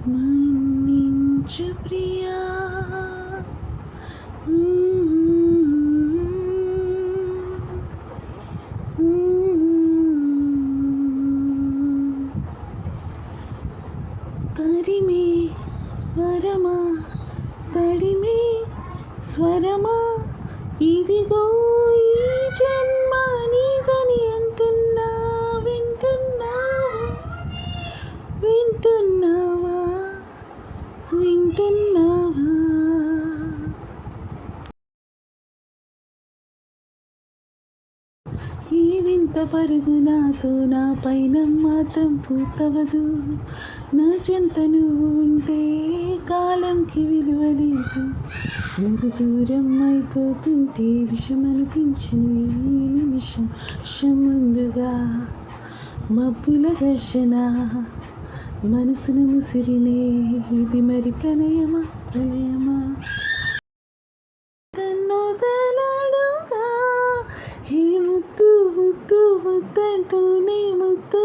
మన్నించు ప్రియా తరిమే వరమా తడిమే స్వరమా ఇదిగో ఈ జన్మ నీదని అంటున్నా వింటున్నావా వింటున్నావా ఈ వింత పరుగు నాతో నా పైన మాత్రం పూర్తవదు. నా చెంత నువ్వు ఉంటే కాలంకి విలువ లేదు. నువ్వు దూరం అయిపోతుంటే విషం అనిపించను ఈ నిమిషం. ముందుగా మబ్బుల ఘర్షణ మనసును ముసిరినే ఇది మరి ప్రణయమా తన్నొదలడుగా ఈ ముద్దు ముద్దంటూనే ముద్దు